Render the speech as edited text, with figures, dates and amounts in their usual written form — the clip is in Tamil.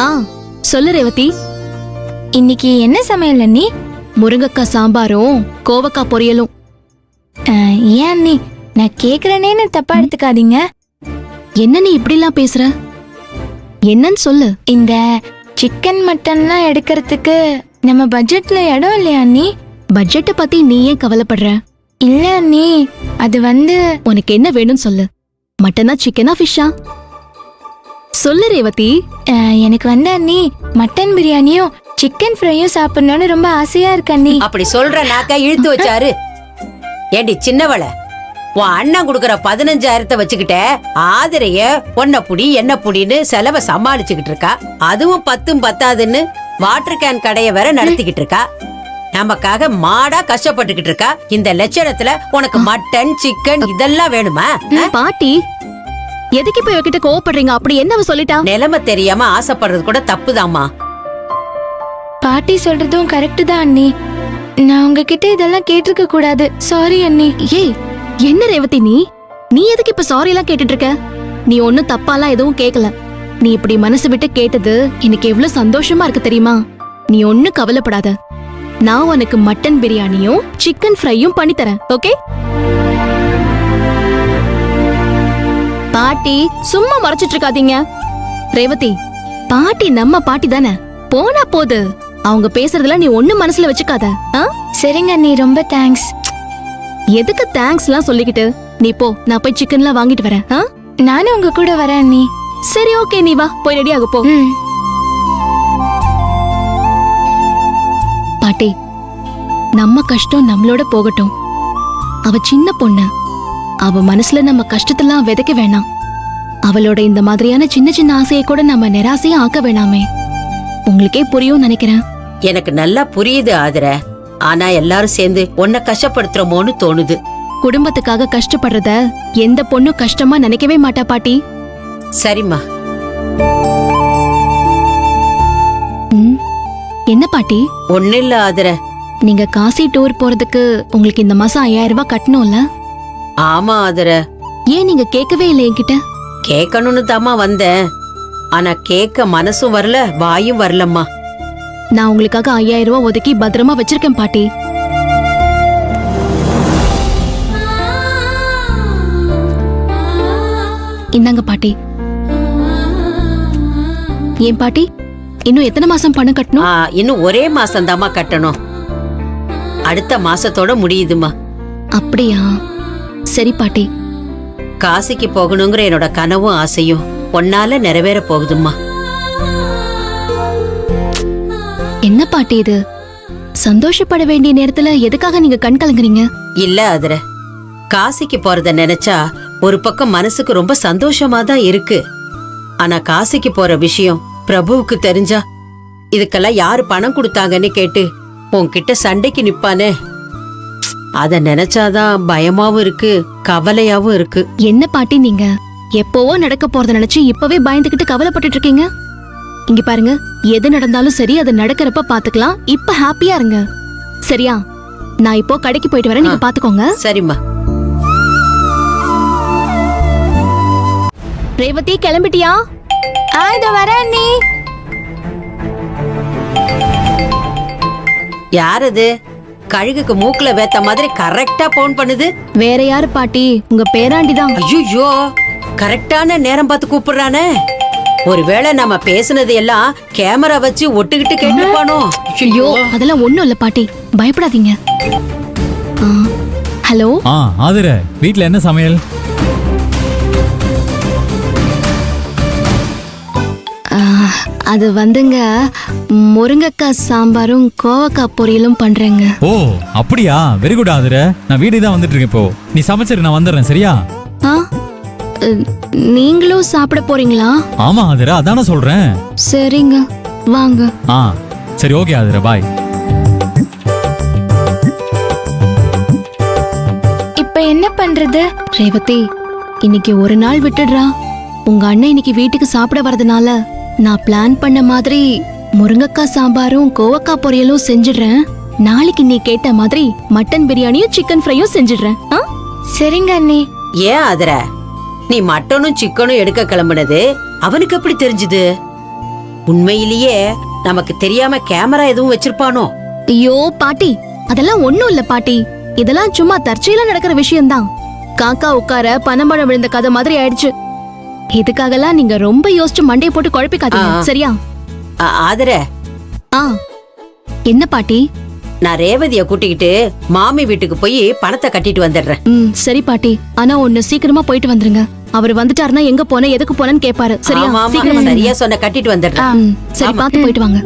ஆ சொல்லு ரேவதி. இன்னைக்கு என்ன சமையல் அண்ணி? முருங்கக்காய் சாம்பாரும் கோவக்காய் பொரியலும். ஏன் அண்ணி, நான் கேக்குறேனேன்னு தப்பா எடுத்துக்காதீங்க. என்ன நீ இப்படிலாம் பேசுற? என்னன்னு சொல்லு. இந்த சிக்கன் மட்டன்லாம் எடுக்கிறதுக்கு நம்ம பட்ஜெட்ல இடம் இல்லையா அண்ணி? பட்ஜெட்டை பத்தி நீ ஏன் கவலைப்படுற? இல்ல அண்ணி, அது உனக்கு என்ன வேணும்னு சொல்லு. மட்டனா சிக்கனா ஃபிஷ்ஷா? சொல்லு ரேவதி. எனக்கு அண்ணி மட்டன் பிரியாணியும் சிக்கன் ஃப்ரையும் சாப்பிடணும்னு ரொம்ப ஆசையா இருக்கு அண்ணி. அப்படி சொல்ற நாக்க இழுத்து வச்சாரு. ஏண்டி சின்னவள, உன் அண்ணன் குடுக்கற 15,000 வச்சுக்கிட்ட ஆதிரைய ஒன்ன புடி என்ன புடின்னு செலவை சமாளிச்சுக்கிட்டு இருக்கா. அதுவும் 10 பத்தாதுன்னு வாட்டர் கேன் கடைய வேற நடத்திக்கிட்டு இருக்கா. நமக்காக மாடா கஷ்டப்பட்டுக்கிட்டு இருக்கா. இந்த லட்சணத்துல உனக்கு மட்டன் சிக்கன் இதெல்லாம் வேணுமா? பாட்டி, எதுக்கு இப்ப இவகிட்ட கோவப்படுறீங்க? அப்படி என்ன அவ சொல்லிட்டா? நிலைமை தெரியாம ஆசைப்படுறது கூட தப்புதாம்மா. பாட்டி சொல்றதும் கரெக்ட் தான் அண்ணி. நான் உங்ககிட்ட இதெல்லாம் கேட்டிருக்க கூடாது. சாரி அண்ணி. ஏய், என்ன ரேவதி நீ எதுக்கு இப்ப சாரி எல்லாம் கேட்டுட்டு இருக்க? நீ ஒன்னும் தப்பாலாம் எதுவும் கேட்கல. நீ இப்படி மனசு விட்டு கேட்டது எனக்கு எவ்வளவு சந்தோஷமா இருக்கு தெரியுமா? நீ ஒன்னும் கவலைப்படாத. நான் உனக்கு மட்டன் பிரியாணியும் சிக்கன் ஃப்ரையும் பண்ணி தரேன். ஓகே? பாட்டி சும்மா மறைச்சிட்டு இருக்காதீங்க. ரேவதி, பாட்டி நம்ம பாட்டி தானே, போனா போது. அவங்க பேசுறதுல நீ ஒண்ணு மனசுல வச்சுக்காத. சரிங்க அண்ணி, ரொம்ப தேங்க்ஸ். எதுக்கு தேங்க்ஸ் எல்லாம் சொல்லிக்கிட்டு? நீ போ, நான் போய் சிக்கன்லாம் வாங்கிட்டு வரேன். நானும் உங்க கூட வரேன் அண்ணி. சரி, ஓகே, நீ வா, போய் ரெடி ஆக போ. பாட்டி, நம்ம கஷ்டம் நம்மளோட போகட்டும். அவ சின்ன பொண்ணு, அவ மனசுல நம்ம கஷ்டத்தெல்லாம் விதைக்க வேணாம். அவளோட இந்த மாதிரியான சின்ன சின்ன ஆசையை கூட நம்ம நிராசையா ஆக்க வேணாமே. உங்களுக்கே புரியும் நினைக்கிறேன். எனக்கு நல்லா புரியுது ஆதிர. ஆனா எல்லாரும் சேர்ந்து உன்னை கஷ்டப்படுத்துறோமோன்னு தோணுது. குடும்பத்துக்காக கஷ்டப்படுறத எந்த பொண்ணும் கஷ்டமா நினைக்கவே மாட்டா பாட்டி. சரிம்மா. என்ன பாட்டி? ஒண்ணு இல்ல ஆதிர. நீங்க காசி டூர் போறதுக்கு உங்களுக்கு இந்த மாசம் 5000 ரூபாய் கட்டணும்ல? ஆமா ஆதிர. ஏன் நீங்க கேட்கவே இல்லை என்கிட்ட? கேட்கணும்னு தாமா வந்தேன். ஆனா கேட்க மனசும் வரல, வாயும் வரலம்மா. நான் உங்களுக்காக 5000 ரூபாய் ஒதுக்கி பத்திரமா வச்சிருக்கேன் பாட்டி. இந்தாங்க பாட்டி. ஏன் பாட்டி, இன்னும் எத்தனை மாசம் பணம் கட்டணும்? இன்னும் ஒரே மாசம் தாமா கட்டணும். அடுத்த மாசத்தோட முடியுதுமா. அப்படியா? சரி பாட்டி. காசிக்கு போகணுங்கிற என்னோட கனவும் ஆசையும் ஒன்னால நிறைவேற போகுதுமா. என்ன பாட்டி இது? சந்தோஷப்பட வேண்டிய நேரத்துல எதுக்காக நீங்க கண் கலங்குறீங்க? இல்ல ஆதிர, காசிக்கு போறத நினைச்சா ஒரு பக்கம் மனசுக்கு ரொம்ப சந்தோஷமா தான் இருக்கு. ஆனா காசிக்கு போற விஷயம் பிரபுவுக்கு தெரிஞ்சா இதுக்கெல்லாம் யாரு பணம் கொடுத்தாங்கன்னு கேட்டு உன்கிட்ட சண்டைக்கு நிப்பானே. அத நினைச்சாதான் பயமாவும் இருக்கு, கவலையாவும் இருக்கு. என்ன பாட்டி நீங்க எப்பவோ நடக்க போறத நினைச்சு இப்பவே பயந்துகிட்டு கவலைப்பட்டு இருக்கீங்க? இங்க பாருங்க, எது நடந்தாலும் சரி, அது நடக்கிறப்ப பாத்துக்கலாம். இப்ப ஹாப்பியா இருங்க, சரியா? நான் இப்போ கடைக்கு போயிட்டு வரேன், நீங்க பாத்துக்கோங்க. சரிம்மா. ரேவதி, கிளம்பிட்டியா? இதோ வரேன் அண்ணி. யாரது கழுகுக்கு மூக்குல வேத்த மாதிரி கரெக்டா போன் பண்ணுது? வேற யாரு பாட்டி, உங்க பேராண்டிதான். ஐயோ, கரெக்டான நேரம் பார்த்து கூப்பிடுறானே. ஒருவேளை நம்ம பேசுனது எல்லாம் கேமரா வச்சு ஒட்டுக்கிட்டு கேட்டுப்பானோ? ஐயோ, அதெல்லாம் ஒண்ணும் இல்ல பாட்டி, பயப்படாதீங்க. ஹலோ. ஆதிர, வீட்ல என்ன சமையல்? அது வந்துங்க, முருங்கக்காய் சாம்பாரும் கோவக்காய் பொரியலும் பண்றேங்க. ஓ அப்படியா? Very good Aadhira. நான் வீடு தான் வந்துட்டு இருக்கேன். இப்போ நீ சமைச்சிரு, நான் வந்துடுறேன். சரியா? நீங்களும் சாப்பிட போறீங்களா? ஆமா ஆதிர, அதானே சொல்றேன். சரிங்க, வாங்க. சரி, ஓகே ஆதிர, பாய். இப்ப என்ன பண்றது? ரேவதி, இன்னைக்கு ஒரு நாள் விட்டுடுறா. உங்க அண்ணன் இன்னைக்கு வீட்டுக்கு சாப்பிட வரதுனால நான் பிளான் பண்ண மாதிரி முருங்கக்காய் சாம்பாரும் கோவக்காய் பொரியலும் செஞ்சிடுறேன். நாளைக்கு நீ கேட்ட மாதிரி மட்டன் பிரியாணியும் சிக்கன் ஃப்ரையும் செஞ்சிடுறேன். சரிங்க அண்ணி. ஏன் ஆதிர, நீ மட்டனும் சிக்கனும் எடுக்க கிளம்புனது அவனுக்கு எப்படி தெரிஞ்சுது? உண்மையிலேயே நமக்கு தெரியாம கேமரா எதுவும் வச்சிருப்பானோ? ஐயோ பாட்டி, அதெல்லாம் ஒண்ணும் இல்ல பாட்டி. இதெல்லாம் சும்மா தற்செயலா நடக்கிற விஷயம்தான். காக்கா உட்கார பனம்பழம் விழுந்த கதை மாதிரி ஆயிடுச்சு. இதுக்காகலாம் நீங்க ரொம்ப யோசிச்சு மண்டைய போட்டு குழப்பிக்காதீங்க, சரியா? ஆதர, ஆ, என்ன பாட்டி? நான் ரேவதிய கூட்டிக்கிட்டு மாமி வீட்டுக்கு போய் பணத்தை கட்டிட்டு வந்துடுறேன். சரி பாட்டி. ஆனா ஒண்ணு, சீக்கிரமா போயிட்டு வந்துருங்க. அவர் வந்துட்டாருன்னா எங்க போன எதுக்கு போனன்னு கேட்பாரு, சரியா? ஆமா, ஆமா, சீக்கிரம் வந்துருங்க. சரியா சொன்ன, கட்டிட்டு வந்துடுறேன். சரி, பார்த்து போயிட்டு வாங்க.